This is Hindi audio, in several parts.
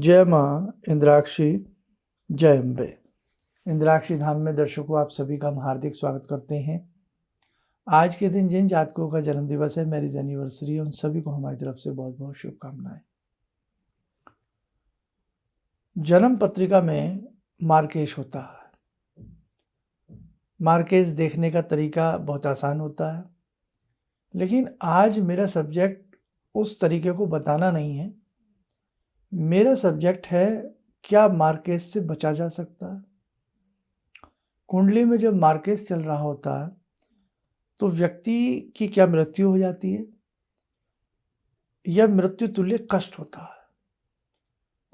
जय माँ इंद्राक्षी, जय अम्बे। इंद्राक्षी धाम में दर्शकों आप सभी का हम हार्दिक स्वागत करते हैं। आज के दिन जिन जातकों का जन्म दिवस है, मैरिज एनिवर्सरी, उन सभी को हमारी तरफ से बहुत बहुत शुभकामनाएं। जन्म पत्रिका में मार्केश होता है। मार्केश देखने का तरीका बहुत आसान होता है, लेकिन आज मेरा सब्जेक्ट उस तरीके को बताना नहीं है। मेरा सब्जेक्ट है क्या मार्केश से बचा जा सकता है। कुंडली में जब मार्केश चल रहा होता है तो व्यक्ति की क्या मृत्यु हो जाती है या मृत्यु तुल्य कष्ट होता है।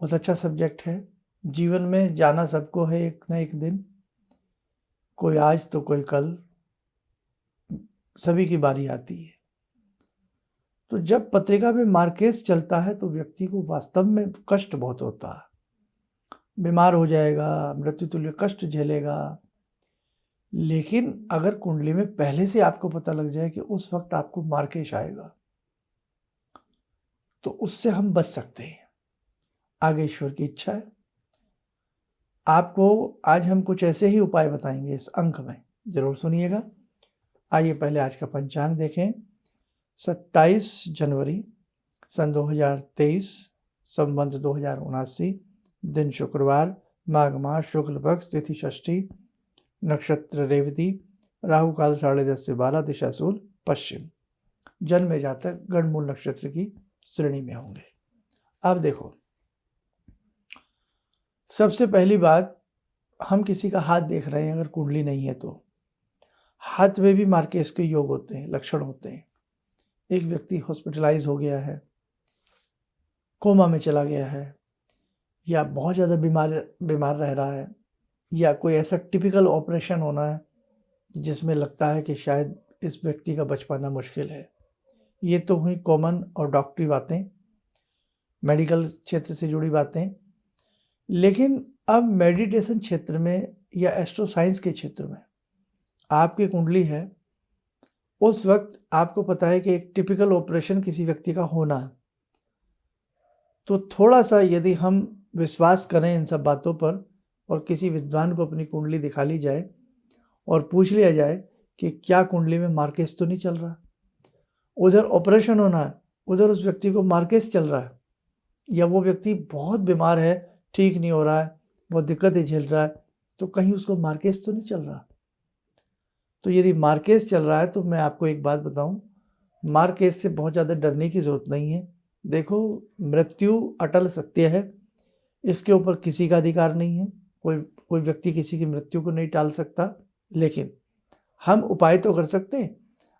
बहुत अच्छा सब्जेक्ट है। जीवन में जाना सबको है एक न एक दिन, कोई आज तो कोई कल, सभी की बारी आती है। तो जब पत्रिका में मार्केश चलता है तो व्यक्ति को वास्तव में कष्ट बहुत होता है, बीमार हो जाएगा, मृत्यु तुल्य कष्ट झेलेगा। लेकिन अगर कुंडली में पहले से आपको पता लग जाए कि उस वक्त आपको मार्केश आएगा तो उससे हम बच सकते हैं। आगे ईश्वर की इच्छा है। आपको आज हम कुछ ऐसे ही उपाय बताएंगे इस अंक में, जरूर सुनिएगा। आइए पहले आज का पंचांग देखें। 27 जनवरी सन 2023, संवत 2079, दिन शुक्रवार, माघ मास, शुक्ल पक्ष, तिथि षष्ठी, नक्षत्र रेवती, राहु काल 10:30 से 12, दिशा सूल पश्चिम। जन्म जातक गणमूल नक्षत्र की श्रेणी में होंगे। अब देखो, सबसे पहली बात, हम किसी का हाथ देख रहे हैं, अगर कुंडली नहीं है तो हाथ में भी मार्केश के योग होते हैं, लक्षण होते हैं। एक व्यक्ति हॉस्पिटलाइज हो गया है, कोमा में चला गया है, या बहुत ज़्यादा बीमार रह रहा है, या कोई ऐसा टिपिकल ऑपरेशन होना है जिसमें लगता है कि शायद इस व्यक्ति का बच पाना मुश्किल है। ये तो हुई कॉमन और डॉक्टरी बातें, मेडिकल क्षेत्र से जुड़ी बातें। लेकिन अब मेडिटेशन क्षेत्र में या एस्ट्रो साइंस के क्षेत्र में आपकी कुंडली है, उस वक्त आपको पता है कि एक टिपिकल ऑपरेशन किसी व्यक्ति का होना है, तो थोड़ा सा यदि हम विश्वास करें इन सब बातों पर और किसी विद्वान को अपनी कुंडली दिखा ली जाए और पूछ लिया जाए कि क्या कुंडली में मार्केश तो नहीं चल रहा, उधर ऑपरेशन होना है, उधर उस व्यक्ति को मार्केश चल रहा है, या वो व्यक्ति बहुत बीमार है, ठीक नहीं हो रहा है, बहुत दिक्कतें झेल रहा है, तो कहीं उसको मार्केश तो नहीं चल रहा। तो यदि मार्केश चल रहा है तो मैं आपको एक बात बताऊं, मार्केश से बहुत ज़्यादा डरने की ज़रूरत नहीं है। देखो, मृत्यु अटल सत्य है, इसके ऊपर किसी का अधिकार नहीं है। कोई व्यक्ति किसी की मृत्यु को नहीं टाल सकता। लेकिन हम उपाय तो कर सकते हैं।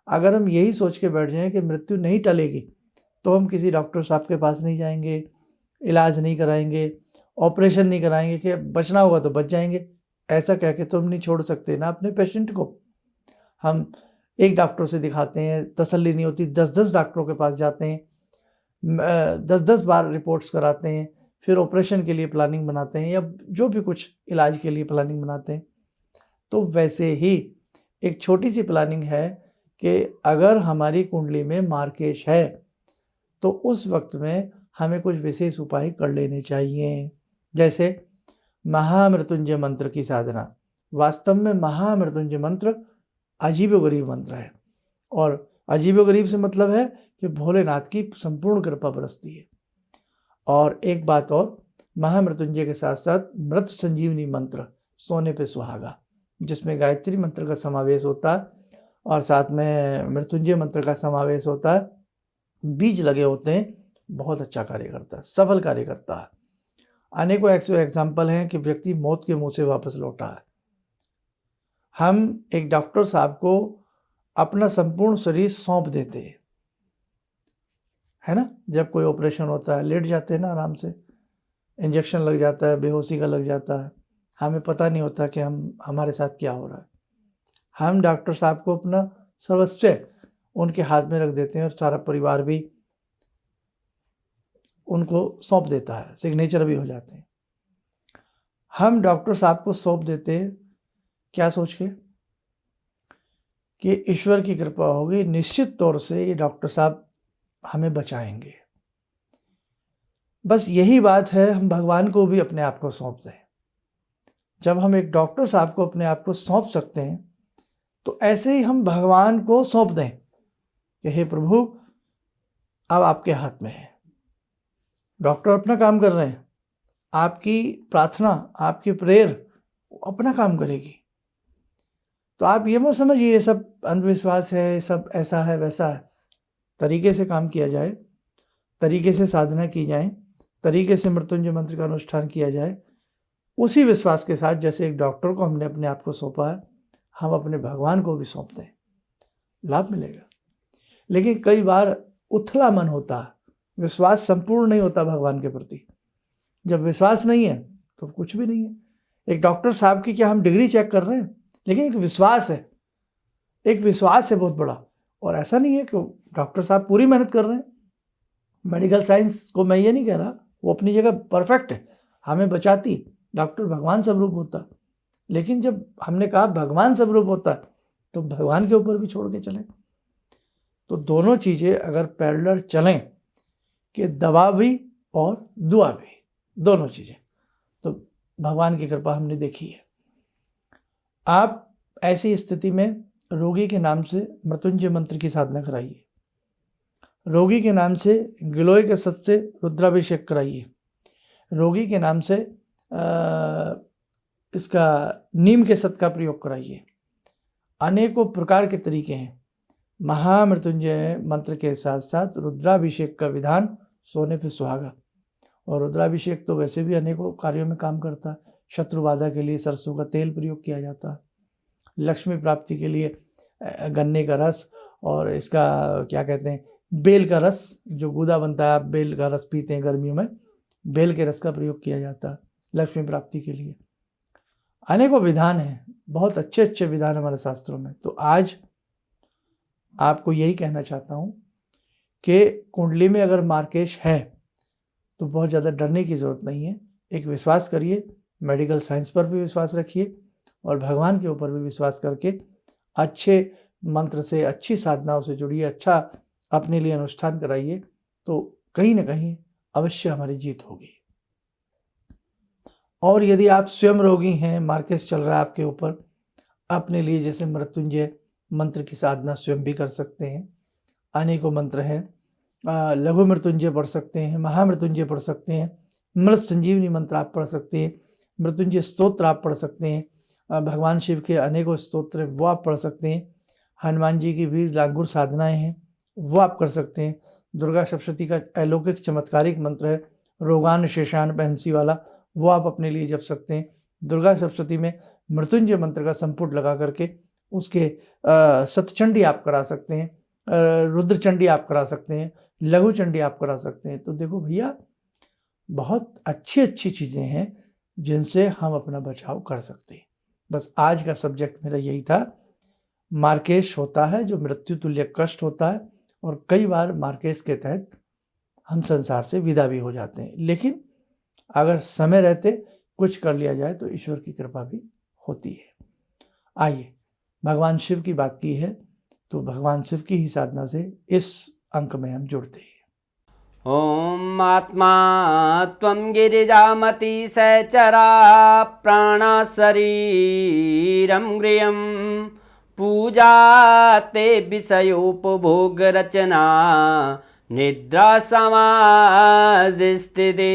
अगर हम यही सोच के बैठ जाएं कि मृत्यु नहीं टलेगी तो हम किसी डॉक्टर साहब के पास नहीं जाएंगे, इलाज नहीं कराएंगे, ऑपरेशन नहीं कराएंगे कि बचना होगा तो बच जाएंगे, ऐसा कह के तो हम नहीं छोड़ सकते ना अपने पेशेंट को। हम एक डॉक्टर से दिखाते हैं, तसल्ली नहीं होती, 10-10 डॉक्टरों के पास जाते हैं, 10-10 बार रिपोर्ट्स कराते हैं, फिर ऑपरेशन के लिए प्लानिंग बनाते हैं या जो भी कुछ इलाज के लिए प्लानिंग बनाते हैं। तो वैसे ही एक छोटी सी प्लानिंग है कि अगर हमारी कुंडली में मार्केश है तो उस वक्त में हमें कुछ विशेष उपाय कर लेने चाहिए। जैसे महामृत्युंजय मंत्र की साधना। वास्तव में महामृत्युंजय मंत्र अजीबोगरीब मंत्र है, और अजीबोगरीब से मतलब है कि भोलेनाथ की संपूर्ण कृपा बरसती है। और एक बात और, महामृत्युंजय के साथ साथ मृत संजीवनी मंत्र, सोने पे सुहागा, जिसमें गायत्री मंत्र का समावेश होता है और साथ में मृत्युंजय मंत्र का समावेश होता है, बीज लगे होते हैं, बहुत अच्छा कार्य करता है, सफल कार्य करता है। अनेकों एग्जाम्पल हैं कि व्यक्ति मौत के मुंह से वापस लौटा है। हम एक डॉक्टर साहब को अपना संपूर्ण शरीर सौंप देते हैं, है ना। जब कोई ऑपरेशन होता है, लेट जाते हैं ना आराम से, इंजेक्शन लग जाता है, बेहोशी का लग जाता है, हमें पता नहीं होता कि हमारे साथ क्या हो रहा है। हम डॉक्टर साहब को अपना सर्वस्व उनके हाथ में रख देते हैं और सारा परिवार भी उनको सौंप देता है, सिग्नेचर भी हो जाते हैं। हम डॉक्टर साहब को सौंप देते हैं क्या सोच के कि ईश्वर की कृपा होगी, निश्चित तौर से ये डॉक्टर साहब हमें बचाएंगे। बस यही बात है, हम भगवान को भी अपने आप को सौंप दें। जब हम एक डॉक्टर साहब को अपने आप को सौंप सकते हैं, तो ऐसे ही हम भगवान को सौंप दें कि हे प्रभु, अब आपके हाथ में है। डॉक्टर अपना काम कर रहे हैं, आपकी प्रार्थना, आपकी प्रेयर अपना काम करेगी। तो आप ये मत समझिए ये सब अंधविश्वास है, सब ऐसा है वैसा है। तरीके से काम किया जाए, तरीके से साधना की जाए, तरीके से मृत्युंजय मंत्र का अनुष्ठान किया जाए, उसी विश्वास के साथ जैसे एक डॉक्टर को हमने अपने आप को सौंपा है, हम अपने भगवान को भी सौंप दें, लाभ मिलेगा। लेकिन कई बार उथला मन होता है, विश्वास संपूर्ण नहीं होता भगवान के प्रति। जब विश्वास नहीं है तो कुछ भी नहीं है। एक डॉक्टर साहब की क्या हम डिग्री चेक कर रहे हैं, लेकिन एक विश्वास है, एक विश्वास है बहुत बड़ा। और ऐसा नहीं है कि डॉक्टर साहब पूरी मेहनत कर रहे हैं। मेडिकल साइंस को मैं ये नहीं कह रहा, वो अपनी जगह परफेक्ट है, हमें बचाती। डॉक्टर भगवान स्वरूप होता, लेकिन जब हमने कहा भगवान स्वरूप होता है तो भगवान के ऊपर भी छोड़ के चलें। तो दोनों चीज़ें अगर पैरेलल चलें कि दवा भी और दुआ भी, दोनों चीज़ें, तो भगवान की कृपा हमने देखी है। आप ऐसी स्थिति में रोगी के नाम से मृत्युंजय मंत्र की साधना कराइए, रोगी के नाम से गिलोय के सत से रुद्राभिषेक कराइए, रोगी के नाम से इसका नीम के सत का प्रयोग कराइए। अनेकों प्रकार के तरीके हैं। महामृत्युंजय मंत्र के साथ साथ रुद्राभिषेक का विधान सोने पे सुहागा। और रुद्राभिषेक तो वैसे भी अनेकों कार्यों में काम करता है। शत्रु बाधा के लिए सरसों का तेल प्रयोग किया जाता है, लक्ष्मी प्राप्ति के लिए गन्ने का रस और इसका क्या कहते हैं, बेल का रस, जो गूदा बनता है, आप बेल का रस पीते हैं गर्मियों में, बेल के रस का प्रयोग किया जाता है लक्ष्मी प्राप्ति के लिए। अनेकों विधान हैं, बहुत अच्छे अच्छे विधान हमारे शास्त्रों में। तो आज आपको यही कहना चाहता हूँ कि कुंडली में अगर मार्केश है तो बहुत ज़्यादा डरने की ज़रूरत नहीं है। एक विश्वास करिए, मेडिकल साइंस पर भी विश्वास रखिए और भगवान के ऊपर भी विश्वास करके अच्छे मंत्र से, अच्छी साधनाओं से जुड़िए, अच्छा अपने लिए अनुष्ठान कराइए, तो कहीं ना कहीं अवश्य हमारी जीत होगी। और यदि आप स्वयं रोगी हैं, मार्केस चल रहा है आपके ऊपर, अपने लिए जैसे मृत्युंजय मंत्र की साधना स्वयं भी कर सकते हैं। अनेकों मंत्र हैं, लघु मृत्युंजय पढ़ सकते हैं, महामृत्युंजय पढ़ सकते हैं, मृत संजीवनी मंत्र आप पढ़ सकते हैं, मृत्युंजय स्तोत्र आप पढ़ सकते हैं, भगवान शिव के अनेकों स्तोत्र वो आप पढ़ सकते हैं, हनुमान जी की वीर लांगुर साधनाएं हैं वो आप कर सकते हैं, दुर्गा सप्तशती का अलौकिक चमत्कारिक मंत्र है रोगान शेषान बहंसी वाला, वो आप अपने लिए जप सकते हैं। दुर्गा सप्तशती में मृत्युंजय मंत्र का संपुट लगा करके उसके सतचंडी आप करा सकते हैं, रुद्र चंडी आप करा सकते हैं, लघु चंडी आप करा सकते हैं। तो देखो भैया, बहुत अच्छी अच्छी चीज़ें हैं जिनसे हम अपना बचाव कर सकते हैं। बस आज का सब्जेक्ट मेरा यही था। मार्केश होता है जो मृत्यु तुल्य कष्ट होता है, और कई बार मार्केश के तहत हम संसार से विदा भी हो जाते हैं, लेकिन अगर समय रहते कुछ कर लिया जाए तो ईश्वर की कृपा भी होती है। आइए, भगवान शिव की बात की है तो भगवान शिव की ही साधना से इस अंक में हम जुड़ते हैं। ओम आत्मा त्वं गिरिजामति सहचरा प्राणा शरीरं गृहं पूजा ते विषयोपभोग रचना निद्रा समाधिस्थिते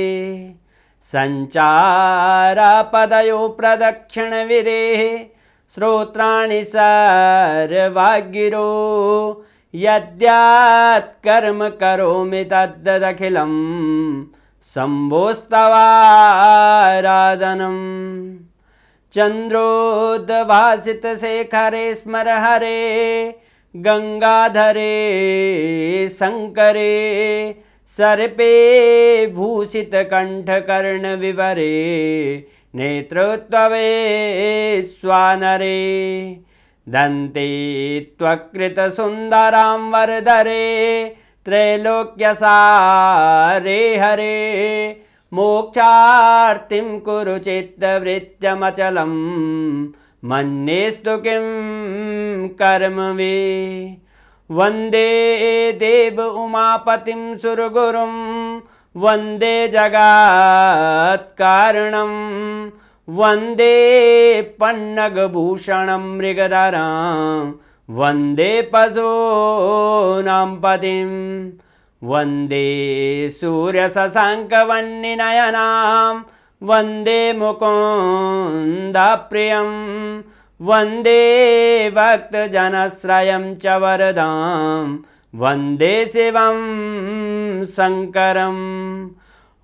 संचारा पदयो प्रदक्षिण विधेः श्रोत्राणि सर्वागिरो यद्यात् कर्म करोमि तद्दखिलं शम्भोस्तवाराधनम् चन्द्रोद्भासित शेखरे स्मर हरे गंगाधरे शंकरे सर्पे भूषित कंठ कर्ण विवरे नेत्रोत्तवे स्वानरे दन्ते त्वकृत सुंदरां वरदरे त्रैलोक्यसारे हरे मोक्षार्तिं कुरु चित्तवृत्त्यमचलं मन्येस्तु किं कर्म वे वन्दे देव उमापतिं सुरगुरुं वन्दे जगत्कारणं वन्दे पन्नगभूषणं मृगधरं वन्दे पशूनां पतिं वन्दे सूर्यशशाङ्कवह्निनयनां वन्दे मुकुन्दप्रियं वन्दे भक्तजनश्रयं च वरदां वन्दे शिवं शङ्करम्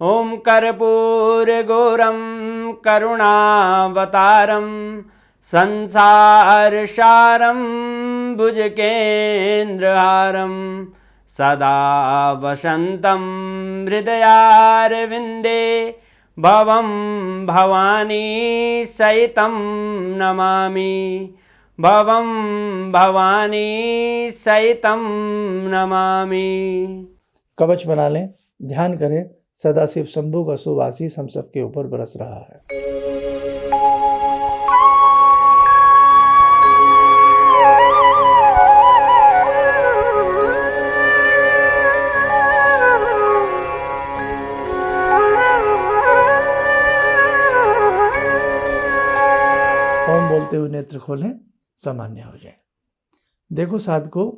ॐ कर्पूरगौरं करुणावतारं संसारसारं भुजगेन्द्रहारं सदा वसन्तं हृदयारविन्दे भवं भवानी सहितं नमामि भवं भवानी सहितं नमामि। कवच बना लें, ध्यान करें, सदाशिव शंभू का शुभ आशीष हम सबके ऊपर बरस रहा है। ओम बोलते हुए नेत्र खोलें, सामान्य हो जाए। देखो साधकों,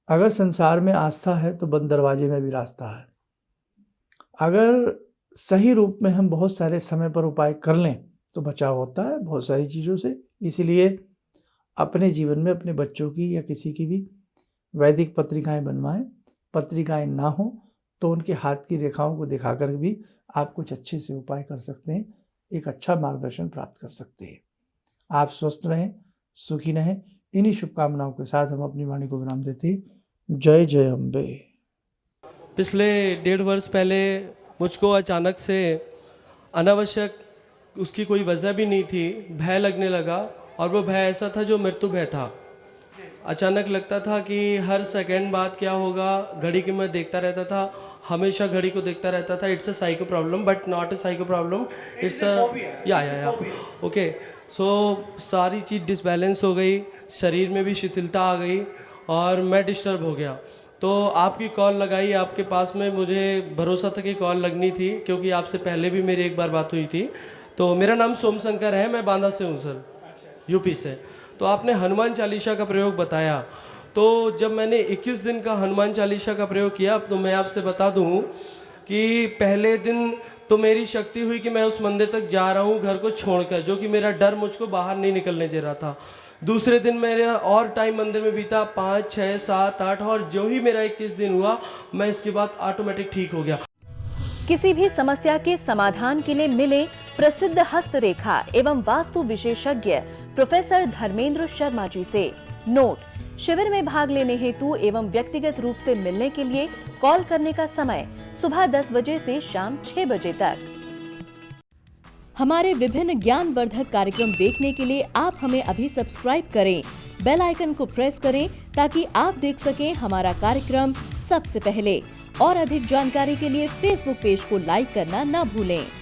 अगर संसार में आस्था है तो बंद दरवाजे में भी रास्ता है। अगर सही रूप में हम बहुत सारे समय पर उपाय कर लें तो बचाव होता है बहुत सारी चीज़ों से। इसीलिए अपने जीवन में अपने बच्चों की या किसी की भी वैदिक पत्रिकाएं बनवाएं। पत्रिकाएं ना हो तो उनके हाथ की रेखाओं को दिखाकर भी आप कुछ अच्छे से उपाय कर सकते हैं, एक अच्छा मार्गदर्शन प्राप्त कर सकते हैं। आप स्वस्थ रहें, सुखी रहें। इन्हीं शुभकामनाओं के साथ हम अपनी वाणी को विराम देते हैं। जय जय अम्बे। पिछले 1.5 वर्ष पहले मुझको अचानक से अनावश्यक उसकी कोई वजह भी नहीं थी, भय लगने लगा। और वो भय ऐसा था जो मृत्यु भय था। अचानक लगता था कि हर सेकंड बाद क्या होगा, घड़ी की मैं देखता रहता था, हमेशा घड़ी को देखता रहता था। It's a psycho problem but not a psycho problem, it's a या ओके। सो सारी चीज़ डिसबैलेंस हो गई, शरीर में भी शिथिलता आ गई और मैं डिस्टर्ब हो गया। तो आपकी कॉल लगाई, आपके पास में मुझे भरोसा था कि कॉल लगनी थी, क्योंकि आपसे पहले भी मेरी एक बार बात हुई थी। तो मेरा नाम सोमशंकर है, मैं बांदा से हूँ सर, यूपी से। तो आपने हनुमान चालीसा का प्रयोग बताया, तो जब मैंने 21 दिन का हनुमान चालीसा का प्रयोग किया, तो मैं आपसे बता दूँ कि पहले दिन तो मेरी शक्ति हुई कि मैं उस मंदिर तक जा रहा हूँ घर को छोड़कर, जो कि मेरा डर मुझको बाहर नहीं निकलने दे रहा था। दूसरे दिन मेरा और टाइम मंदिर में बीता, 5, 6, 7, 8, और जो ही मेरा 21 दिन हुआ, मैं इसके बाद ऑटोमेटिक ठीक हो गया। किसी भी समस्या के समाधान के लिए मिले प्रसिद्ध हस्तरेखा एवं वास्तु विशेषज्ञ प्रोफेसर धर्मेंद्र शर्मा जी से। नोट: शिविर में भाग लेने हेतु एवं व्यक्तिगत रूप से मिलने के लिए कॉल करने का समय सुबह 10 बजे से शाम 6 बजे तक। हमारे विभिन्न ज्ञानवर्धक कार्यक्रम देखने के लिए आप हमें अभी सब्सक्राइब करें, बेल आइकन को प्रेस करें ताकि आप देख सकें हमारा कार्यक्रम सबसे पहले। और अधिक जानकारी के लिए फेसबुक पेज को लाइक करना न भूलें।